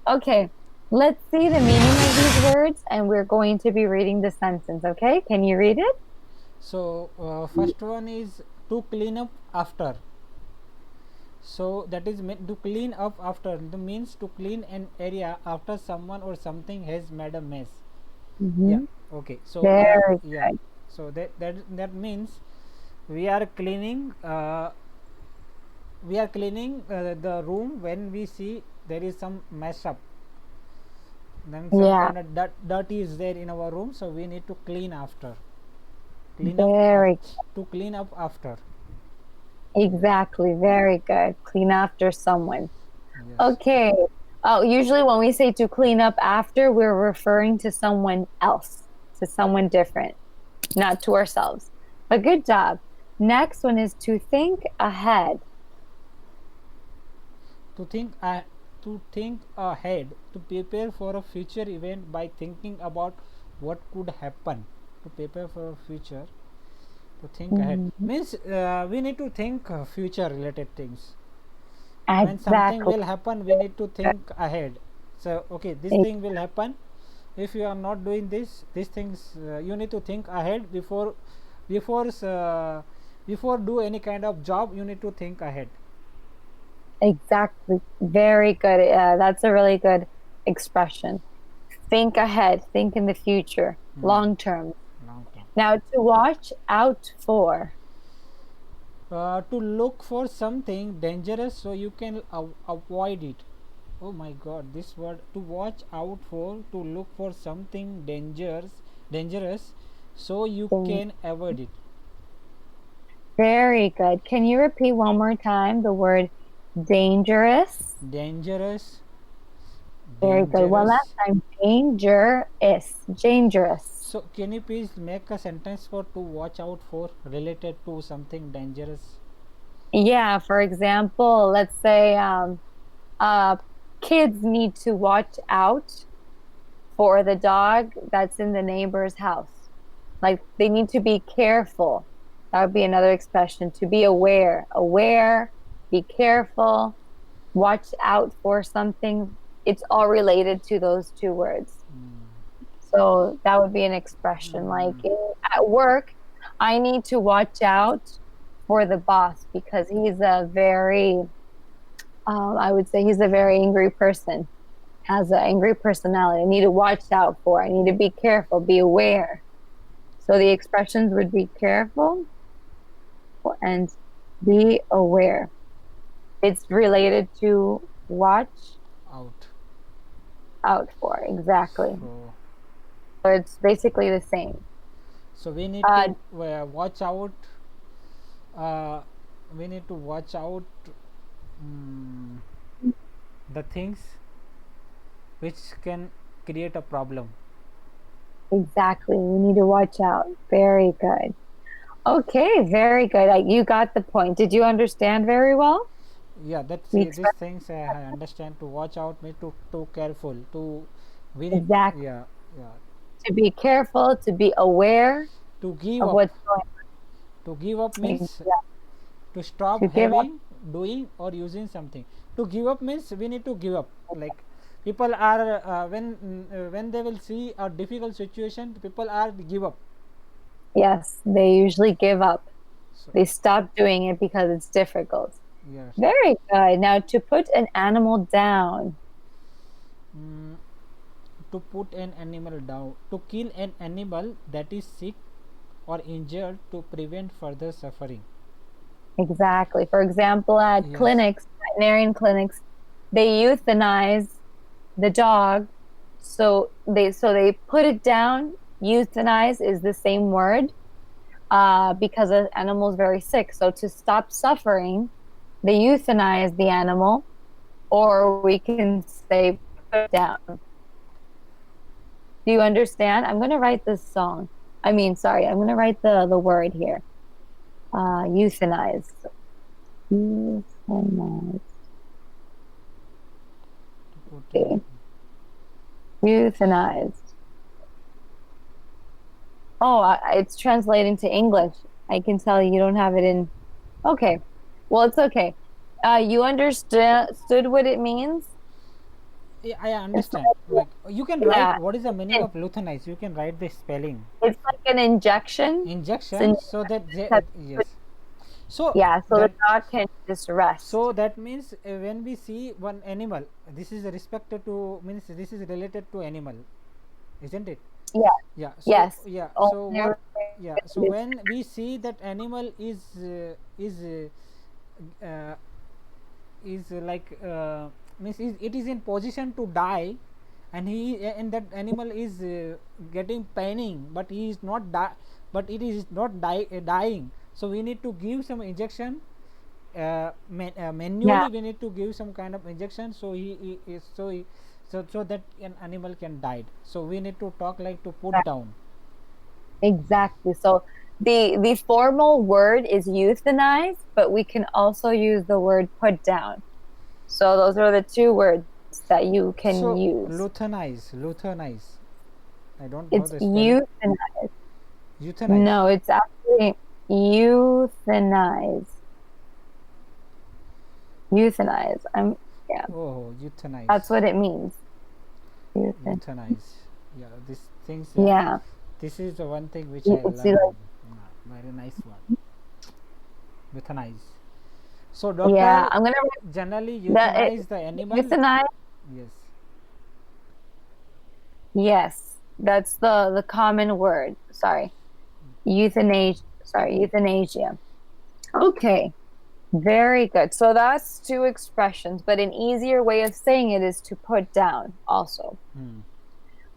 Okay, let's see the meaning of these words, and we're going to be reading the sentence, okay? Can you read it? So first one is to clean up after. So that is meant to clean up after. The means to clean an area after someone or something has made a mess. Yeah. Mm-hmm. Okay. So Very yeah. good. So that means we are cleaning. We are cleaning the room when we see there is some mess up. Then some Yeah, kind of dirt is there in our room, so we need to clean after. Clean up very to clean up after. exactly. Very good. Clean after someone. Yes. Okay. Oh, usually when we say to clean up after, we're referring to someone else, to someone different, not to ourselves. But good job. Next one is to think ahead. To think to think ahead, to prepare for a future event by thinking about what could happen. To prepare for a future, to think ahead Mhm. means we need to think future related things. When something Exactly. will happen, we need to think ahead. So okay, this thing will happen. If you are not doing these things, you need to think ahead before uh, before do any kind of job. You need to think ahead. Exactly. Very good. That's a really good expression. Think ahead, think in the future, Hmm. long term. Long term. Now, to watch out for. To look for something dangerous so you can avoid it. Oh my god, this word, to watch out for, to look for something dangerous so you Thing. can avoid it. Very good. Can you repeat one more time the word dangerous? Dangerous. Very good. One last Dangerous. time. Dangerous. Dangerous. So can you please make a sentence for to watch out for related to something dangerous? Yeah, for example, let's say uh, kids need to watch out for the dog that's in the neighbor's house. Like they need to be careful. That would be another expression to be aware. Aware, be careful, watch out for something. It's all related to those two words. So that would be an expression like at work, I need to watch out for the boss because he's a very, I would say he's a very angry person, has an angry personality. I need to watch out for. I need to be careful, be aware. So the expressions would be careful and be aware. It's related to watch Out. out for, exactly. So So it's basically the same. so we need Uh, to watch out. Uh, we need to watch out mm, the things which can create a problem. exactly. We need to watch out. Very good. Okay, very good. You got the point. Did you understand very well? Yeah, that's The these expression things I understand. To watch out, me to careful. To we need, exactly. yeah, yeah. To be careful, to be aware To give of up. what's going To give up on. means to stop To give up. having, doing, or using something. To give up means we need to give up. Like people are when they will see a difficult situation, people are give up. Yes, they usually give up. So They stop doing it because it's difficult. yes. Very good. Now, to put an animal down. Mm, to put an animal down, to kill an animal that is sick or injured to prevent further suffering. Exactly. For example, at Yes. clinics, veterinarian clinics, they euthanize the dog. So they put it down. Euthanize is the same word because the animal is very sick. So to stop suffering, they euthanize the animal, or we can say put it down. Do you understand? I'm going to write this song. I mean, sorry, I'm going to write the word here. Euthanize. Euthanize. To put an Okay. Euthanized. Oh, it's translating to English. I can tell you don't have it in. Okay. Well, it's okay. You understood what it means? I It's understand. Like you can write yeah, what is the meaning and of euthanize. You can write the spelling it's like an injection. injection, So so that yes. So yeah, so the that dog can just rest. means when we see one animal, this is respected to means this is related to animal, isn't it? Yeah, Yeah. So yes. yeah. So Only what? Yeah. So when we see that animal uh, is like means it is in position to die, and that animal is getting paining, but he is not but it is not dying. So we need to give some injection, yeah, manually we need to give some kind of injection, so he is so that an animal can die. So we need to talk like to put down. exactly. So the formal word is euthanize, but we can also use the word put down. So those are the two words that you can So use. euthanize, I don't know It's the spelling. euthanize. Euthanize. No, it's actually euthanize. Euthanize. Yeah, Oh, euthanize. that's what it means. Euthanize. Euthanize. Yeah, these things. Yeah, Yeah. this is the one thing which I See, like, learned. Very nice one. Euthanize. So yeah, doctor I'm gonna generally the euthanize the animal. euthanize. Yes. Yes, that's the common word. Sorry, euthanasia. Sorry, euthanasia. Okay, very good. So that's two expressions, but an easier way of saying it is to put down also. Hmm.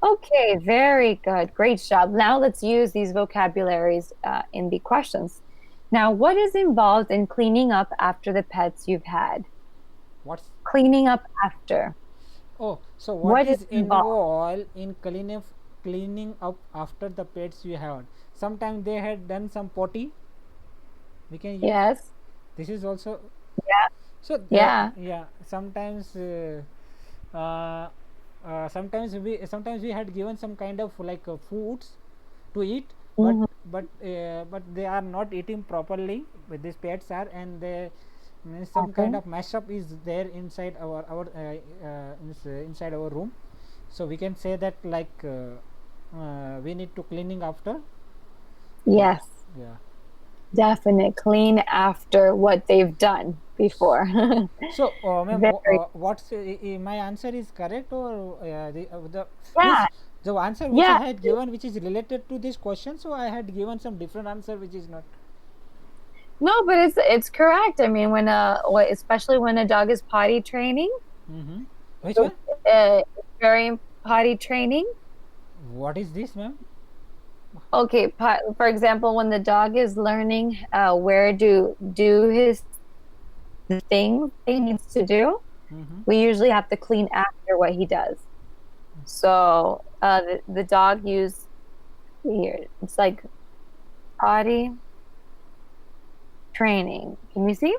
Okay, very good. Great job. Now let's use these vocabularies in the questions. Now, what is involved in cleaning up after the pets you've had? What's Cleaning up after. oh? So what What is is involved? involved in cleaning up after the pets you have? Sometimes they had done some potty. We can use. Yes. This is also Yeah. so. Yeah. Yeah. Sometimes. Uh, sometimes we had given some kind of like foods to eat, but Mhm. but they are not eating properly with these pets are, and they means some kind Okay. of mashup is there inside our inside our room. So we can say that like we need to cleaning after. Yeah. Yes. Yeah. Definite clean after what they've done before. So, ma'am, Very. what's my answer is correct, or the Yeah. means the answer which I Yeah. had given, which is related to this question, so I had given some different answer, which is not. No, but it's correct. I mean, especially when a dog is potty training, Mm-hmm. Which one? it's, it's very potty training. What is this, ma'am? Okay, for example, when the dog is learning where to do his things he needs to do, Mm-hmm. we usually have to clean after what he does. So the dog use here. It's like potty training. Can you see?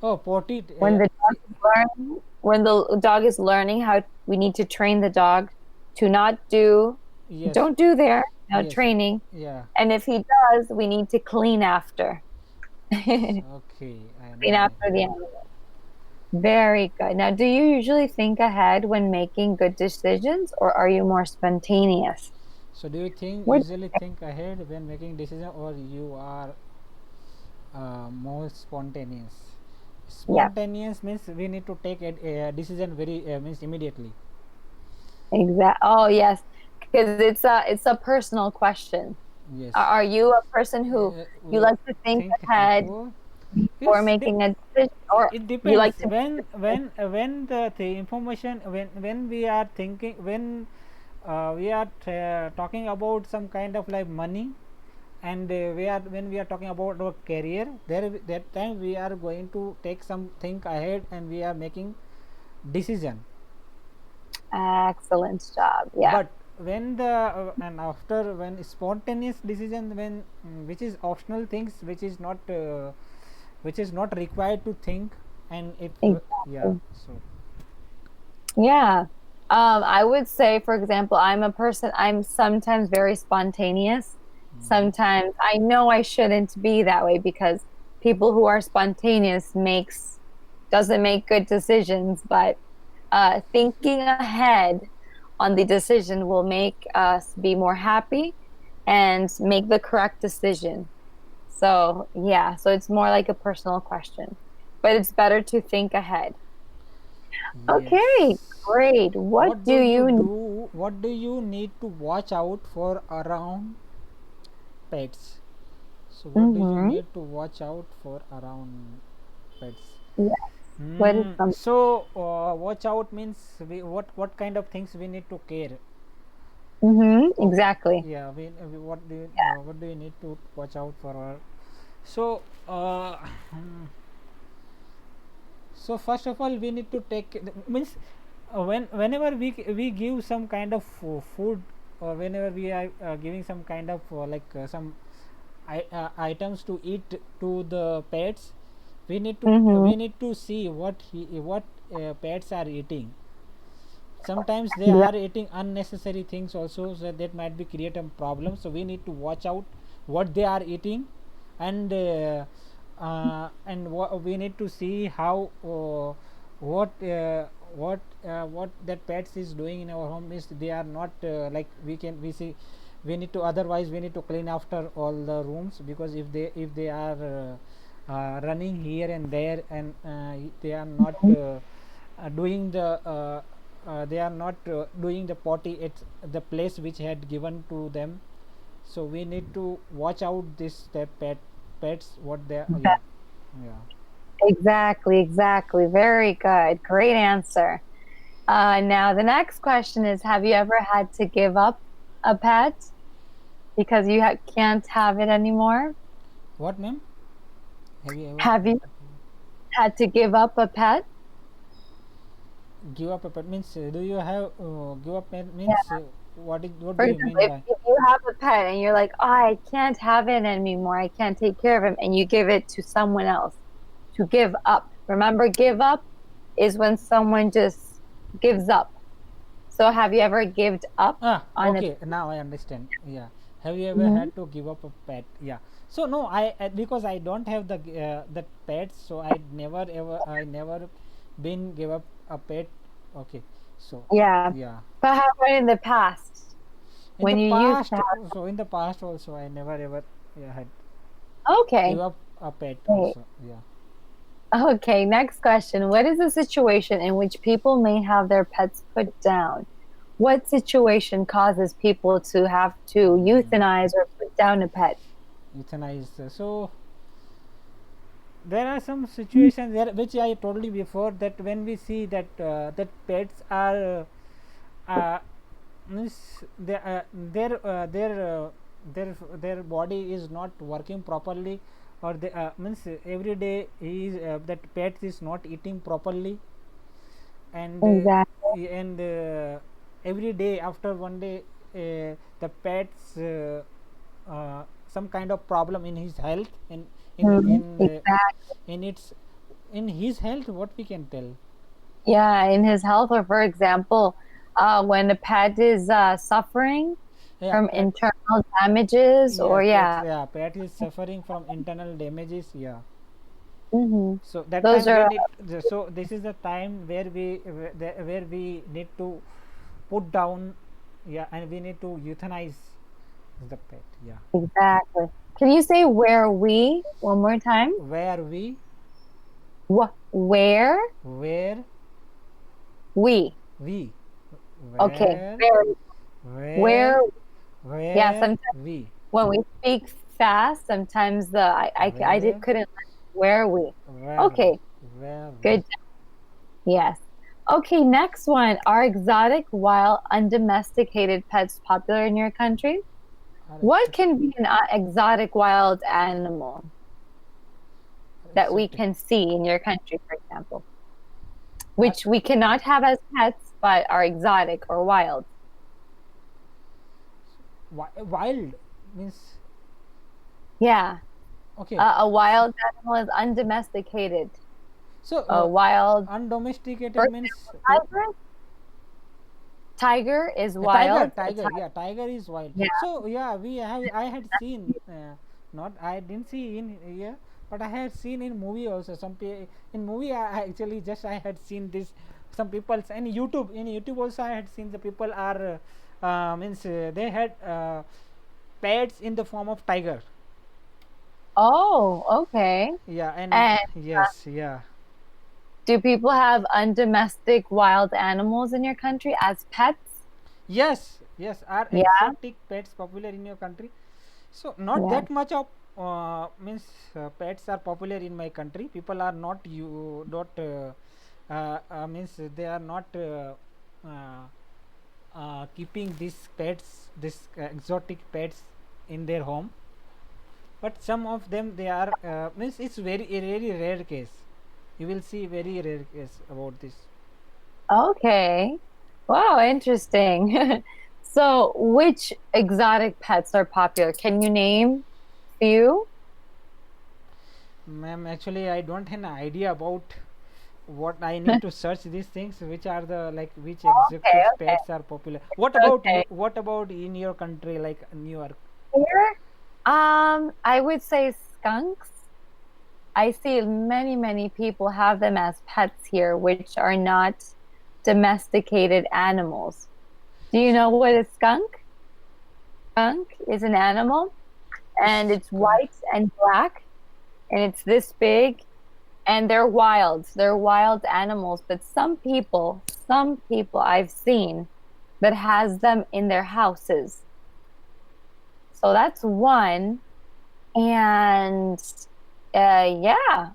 Oh, potty. When the dog is learning how we need to train the dog to not do, Yes. don't do there, Yes. training. Yeah. And if he does, we need to clean after. Clean Okay. I know. after the animal. Very good. Now, do you usually think ahead when making good decisions or are you more spontaneous? So, do you think What usually think ahead when making decision, or you are more spontaneous? yeah, Spontaneous means we need to take a decision very means immediately. exactly. Oh, yes, because it's a personal question. Yes. Are you a person who you We like to think think ahead before. before It's making a decision, or it you depends like to when the information when we are thinking when we are talking about some kind of like money, and we are when we are talking about our career, there that time we are going to take some think ahead and we are making decision. excellent job? Yeah, But when the and after when spontaneous decision, when which is optional things, which is not required to think, and if yeah, exactly. so Yeah. I would say, for example, I'm sometimes very spontaneous. mm, Sometimes I know I shouldn't be that way because people who are spontaneous doesn't make good decisions, but Thinking ahead on the decision will make us be more happy and make the correct decision. So, yeah, so it's more like a personal question, but it's better to think ahead. Okay, Yes. great. What What do do you you do? What do you need to watch out for around pets? So, what do you mm-hmm. need to watch out for around pets? Yes, what is some Watch out means what kind of things we need to care. Okay, exactly. yeah. What do you need to watch out for? So, so first of all, we need to take means whenever we give some kind of food, or whenever we are giving some kind of some items to eat to the pets, Mm-hmm. we need to see what pets are eating. Sometimes they Yeah, are eating unnecessary things also, so that might be create a problem. So we need to watch out what they are eating, and we need to see how what what that pets is doing in our home is they are not like we see we need to, otherwise we need to clean after all the rooms, because if they are running here and there, and they are not doing they are not doing the potty at the place which had given to them. So we need to watch out this the pets what they are, yeah, yeah. exactly, exactly. Very good. Great answer. Now the next question is, have you ever had to give up a pet because you can't have it anymore? What, ma'am? Have you ever Have you had to give up a pet? give up a pet means, do you have give up pet Yeah. means, what For do you example, mean if, by? if you have a pet and you're like, oh, I can't have it anymore, I can't take care of him, and you give it to someone else to give up. Remember, give up is when someone just gives up. So have you ever given up Ah, on a okay. Now I understand. Yeah. Have you ever Mhm. had to give up a pet? Yeah. So no, because I don't have the pets, so I never been give up a pet. Okay. So Yeah. yeah. But how about in the past In the when you used to past, so in the past also, I never ever, yeah, had have? give Okay. up a pet Great. also. Yeah. Okay, next question. What is a situation in which people may have their pets put down? What situation causes people to have to euthanize or put down a pet? Euthanize. So there are some situations there which I told you before, that when we see that that pets are means their body is not working properly, or they means every day that pet is not eating properly, and Exactly. every day after one day the pets some kind of problem in his health, Exactly. in its in his health, what we can tell. Yeah, in his health, or for example, when a pet is suffering Yeah, from pet. internal damages, or Yes, pets. yeah, Yeah, pet is suffering from internal damages. Yeah. hmm So that those time we are need. So this is the time where where we need to put down. Yeah, and we need to euthanize the pet. Yeah. exactly. Can you say where we one more time? Where we Where where we? we Okay, where where, where yeah. where Sometimes we when we speak fast, sometimes where couldn't where we. where we Okay, where we good. Yes. Okay, next one. Are exotic, wild, undomesticated pets popular in your country? are What exotic, can be an exotic wild animal that we exotic can see in your country, for example, are which we cannot have as pets, but are exotic or wild? wild means, Yeah, okay. a wild animal is undomesticated. So A wild, for undomesticated means example, tiger is a tiger. wild. Tiger, yeah, tiger is wild. Yeah. So yeah, we have I had seen not I didn't see in here, but I had seen in movie also. In movie I actually just I had seen this some people in YouTube also I had seen the people are means they had pets in the form of tiger. Oh, okay. Yeah, and And yes, yeah. do people have undomestic wild animals in your country as pets? Yes, yes, are Yeah, exotic pets popular in your country? So not yeah. that much of means pets are popular in my country. People are not you not means they are not uh, keeping these pets, this exotic pets in their home. But some of them they are means it's a very rare case. You will see very rare case about this. Okay. Wow, interesting. So, which exotic pets are popular? Can you name few? Ma'am, actually, I don't have an idea about what I need to search these things. Which are the like which Okay, exotic okay, pets are popular? What about you? okay. What about in your country, like New York? Here, I would say skunks. I see many people have them as pets here, which are not domesticated animals. Do you know what a skunk? Skunk is an animal and it's Skunk. white and black and it's this big and they're wild. They're wild animals, but some people I've seen that has them in their houses. So that's one. And yeah,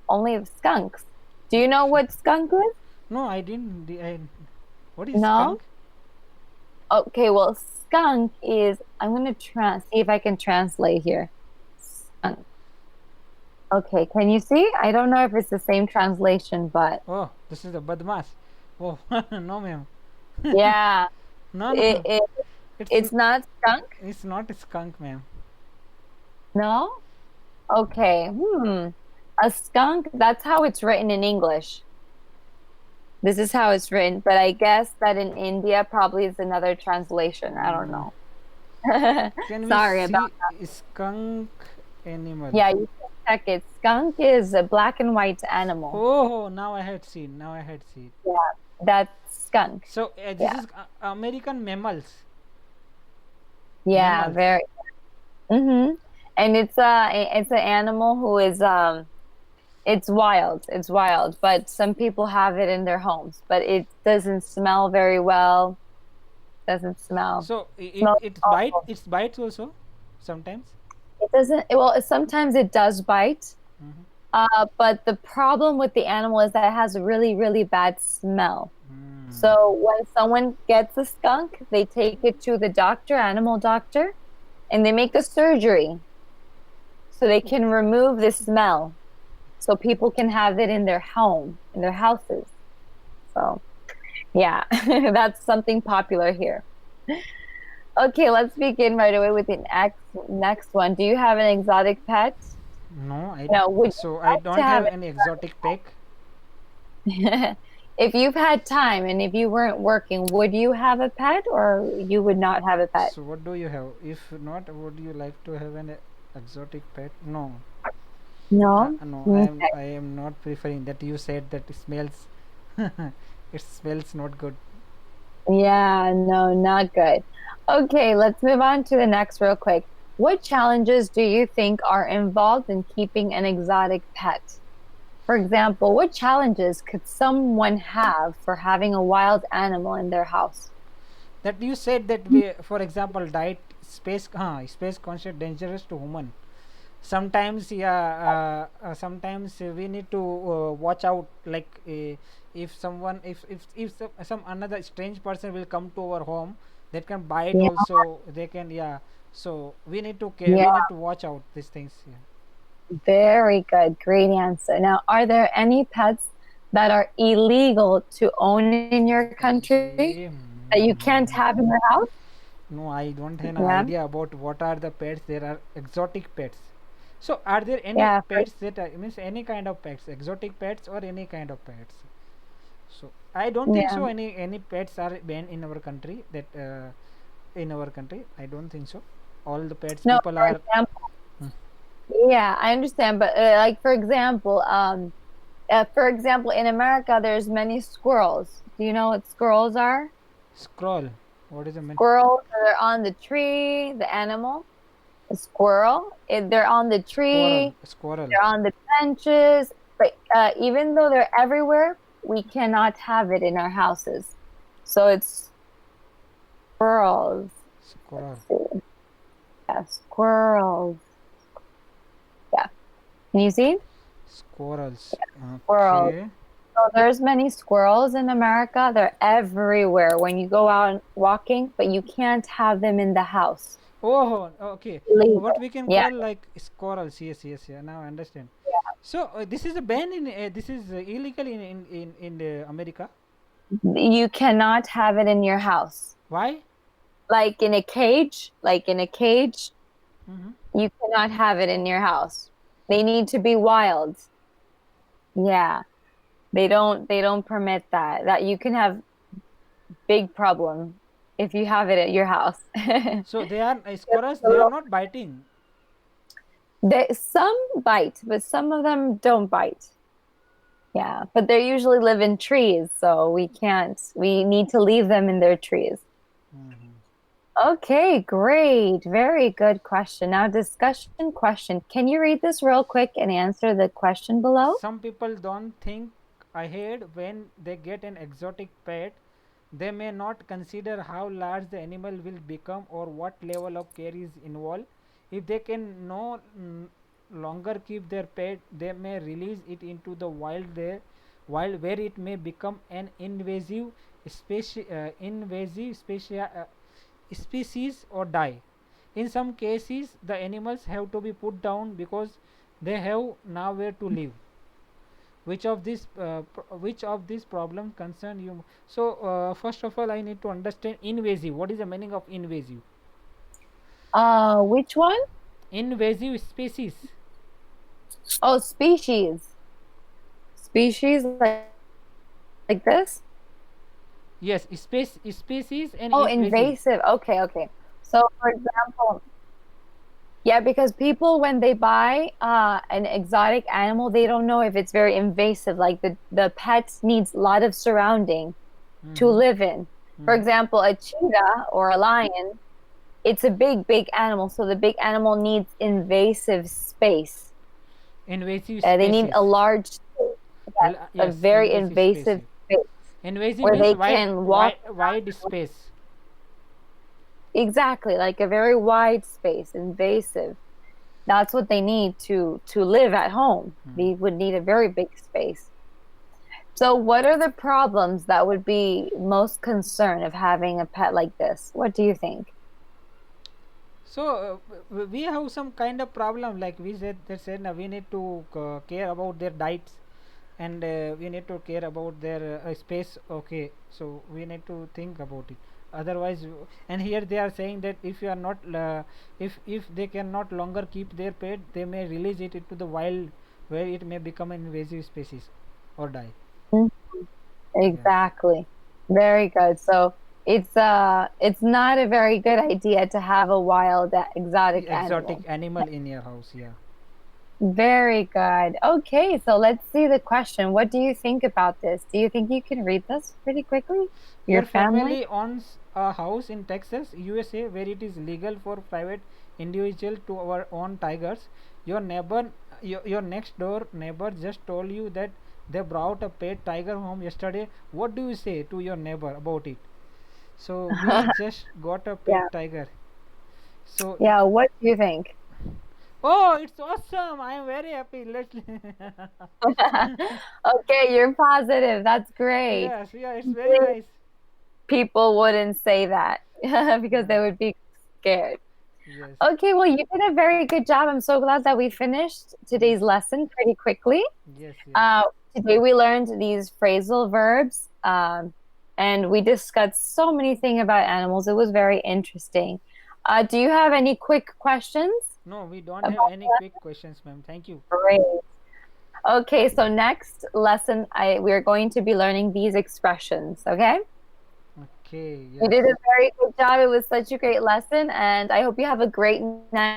only skunks. Do you know what skunk is? No, I didn't. What is No? skunk? Okay, well, skunk is, I'm going to see if I can translate here. Skunk. Okay, can you see? I don't know if it's the same translation, but Oh, this is the badmas. Oh, no, ma'am. yeah, No, no, it, no. it It's it's not skunk? it's not a skunk, ma'am. No? Okay. A skunk, that's how it's written in English. This is how it's written, but I guess that in India probably is another translation. I don't know. Can we Sorry about see skunk animal? Yeah, you can check it. Skunk is a black and white animal. Oh, now I had seen. Now I had seen. Yeah, that's skunk. So this Yeah. is American mammals. Yeah, Mammals. very. Mm-hmm. And it's an animal who is it's wild. It's wild, but some people have it in their homes, but it doesn't smell very well. Doesn't smell. So Smells it bite awful. it bites also sometimes. It doesn't, well, sometimes it does bite. Mm-hmm. But the problem with the animal is that it has a really bad smell. Mm. So when someone gets a skunk, they take it to the doctor, animal doctor, and they make a surgery so they can remove the smell so people can have it in their home, in their houses. So, yeah, that's something popular here. Okay, let's begin right away with the next one. Do you have an exotic pet? No, No, would so you I like to don't have have any exotic pet. it? If you've had time and if you weren't working, would you have a pet or you would not have a pet? So what do you have? If not, would you like to have an exotic pet? No, No? no. Okay. I am not preferring that. You said that it smells. It smells not good. Yeah, no, not good. Okay, let's move on to the next real quick. What challenges do you think are involved in keeping an exotic pet? For example, what challenges could someone have for having a wild animal in their house? That you said that we, for example, diet space concept dangerous to human. Sometimes sometimes we need to watch out, like if someone if some another strange person will come to our home, that can bite Yeah, also, they can, yeah. So we need to care, we yeah, need to watch out these things, yeah. very good. Great answer. Now, are there any pets that are illegal to own in your country that you can't have in your house? No, I don't have an Yeah, idea about what are the pets. There are exotic pets. So are there any yeah, pets that means any kind of pets, exotic pets or any kind of pets? So I don't think yeah. so. Any pets are banned in our country. That in our country, I don't think so. All the pets No, people for are. example, Hmm. yeah, I understand, but like for example, For example, in America, there's many squirrels. Do you know what squirrels are? Scroll. What is the mean? Squirrels are on the tree, the animal. A squirrel. They're on the Squirrel. tree, Squirrel. they're on the benches, but even though they're everywhere, we cannot have it in our houses. So it's squirrels. Let's Squirrel. see. Yeah, squirrels. Yeah. Can you see? Squirrels. Squirrels. Okay. So there's many squirrels in America. They're everywhere when you go out walking, but you can't have them in the house. Oh, okay. What Illegal. we can Yeah. call like squirrels. Yes, yes, yeah. Now I understand. So this is a ban in. This is illegal in America. You cannot have it in your house. Why? Like in a cage, Mm-hmm. you cannot have it in your house. They need to be wild. Yeah. They don't permit that. That you can have big problem if you have it at your house. So they are squirrels. They are not biting. Some bite, but some of them don't bite. Yeah, but they usually live in trees, so we can't. We need to leave them in their trees. Mm-hmm. Okay, great. Very good question. Now, discussion question. Can you read this real quick and answer the question below? Some people don't think ahead when they get an exotic pet. They may not consider how large the animal will become or what level of care is involved. If they can no longer keep their pet, they may release it into the wild where it may become an species or die. In some cases, the animals have to be put down because they have nowhere to live. Which of these problems concern you? So first of all, I need to understand invasive. What is the meaning of invasive? Which one? Invasive species. Oh, species. Species like this? Yes, species and Oh, invasive. invasive. Okay, okay. So, for example, yeah, because people when they buy an exotic animal, they don't know if it's very invasive. Like the pet needs a lot of surrounding to Mm-hmm. live in. For Mm-hmm. example, a cheetah or a lion, it's a big, big animal, so the big animal needs invasive space. Invasive They need species. a large space, yes, a Yes, very invasive invasive species. space Invasive where means they wide, can walk wide, wide space. exactly like a very wide space, invasive. That's what they need to live at home. Hmm. They would need a very big space. So, what are the problems that would be most concern of having a pet like this? What do you think? So we have some kind of problem, like we said. They said we need to care about their diets, and we need to care about their space. Okay, so we need to think about it. Otherwise, and here they are saying that if you are not, if they cannot longer keep their pet, they may release it into the wild, where it may become an invasive species or die. Mhm. Yes. Exactly. Very good. So it's not a very good idea to have a wild exotic Exotic animal. animal in your house. Yeah. Very good. Okay, so let's see the question. What do you think about this? Do you think you can read this pretty quickly? Your Your family? family owns a house in Texas, USA, where it is legal for private individual to our own tigers. Your neighbor, your next door neighbor, just told you that they brought a pet tiger home yesterday. What do you say to your neighbor about it? So we just got a pet Yeah. tiger. So Yeah, what do you think? oh, it's awesome! I am very happy. Let's Okay, you're positive. That's great. yes, yeah, it's very Usually nice. people wouldn't say that because Yeah. they would be scared. Yes. Okay, well, you did a very good job. I'm so glad that we finished Yes. today's lesson pretty quickly. Yes. Yes. Uh, Today we learned these phrasal verbs, and we discussed so many things about animals. It was very interesting. Do you have any quick questions No, we don't have about any quick questions, ma'am. Thank you. that? Great. Okay, so next lesson, we are going to be learning these expressions. Okay, Okay, you yes. did a very good job. It was such a great lesson, and I hope you have a great night,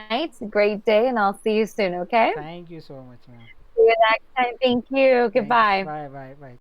great day, and I'll see you soon. Okay, Thank you so much, ma'am. you next time. Thank you. Thanks. Goodbye. Bye. Bye. Bye.